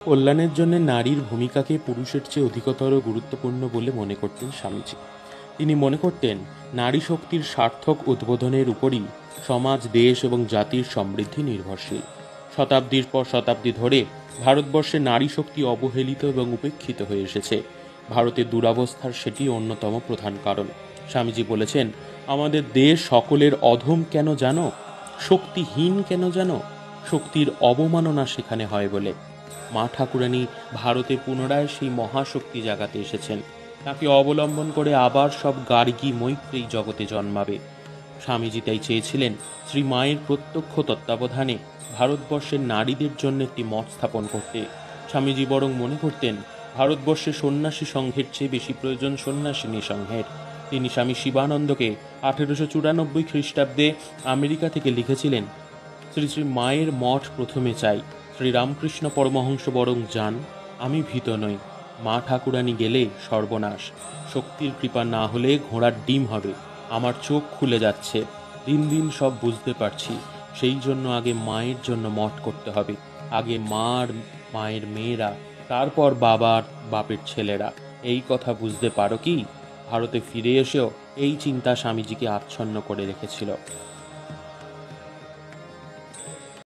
কল্যাণের জন্য নারীর ভূমিকাকে পুরুষের চেয়ে অধিকতর গুরুত্বপূর্ণ বলে মনে করতেন স্বামীজি। তিনি মনে করতেন নারী শক্তির সার্থক উদ্বোধনের উপরই সমাজ, দেশ এবং জাতির সমৃদ্ধি নির্ভরশীল। শতাব্দীর পর শতাব্দী ধরে ভারতবর্ষে নারী শক্তি অবহেলিত এবং উপেক্ষিত হয়ে এসেছে। ভারতের দুরবস্থার সেটি অন্যতম প্রধান কারণ। স্বামীজি বলেছেন, আমাদের দেশ সকলের অধম কেন জানো? শক্তিহীন কেন জানো? শক্তির অবমাননা সেখানে হয় বলে। মা ঠাকুরানী ভারতে পুনরায় সেই মহাশক্তি জাগাতে এসেছেন। তাকে অবলম্বন করে আবার সব গার্গী মৈত্রেয়ী জগতে জন্মাবে। স্বামীজি তাই চেয়েছিলেন শ্রী মায়ের প্রত্যক্ষ তত্ত্বাবধানে ভারতবর্ষের নারীদের জন্য একটি মঠ স্থাপন করতে। স্বামীজি বরং মনে করতেন ভারতবর্ষে সন্ন্যাসী সংঘের চেয়ে বেশি প্রয়োজন সন্ন্যাসিনী সংঘের। তিনি স্বামী শিবানন্দকে 1894 খ্রিস্টাব্দে আমেরিকা থেকে লিখেছিলেন, শ্রী শ্রী মায়ের মঠ প্রথমে চাই। শ্রীরামকৃষ্ণ পরমহংস বরং যান, আমি ভীত নই। মা ঠাকুরানী গেলে সর্বনাশ। শক্তির কৃপা না হলে ঘোড়ার ডিম হবে। আমার চোখ খুলে যাচ্ছে, দিন দিন সব বুঝতে পারছি। সেই জন্য আগে মায়ের জন্য মঠ করতে হবে। আগে মায়ের মেয়েরা, তারপর বাবার বাপের ছেলেরা। এই কথা বুঝতে পারো কি? ভারতে ফিরে এসেও এই চিন্তা স্বামীজিকে আচ্ছন্ন করে রেখেছিল।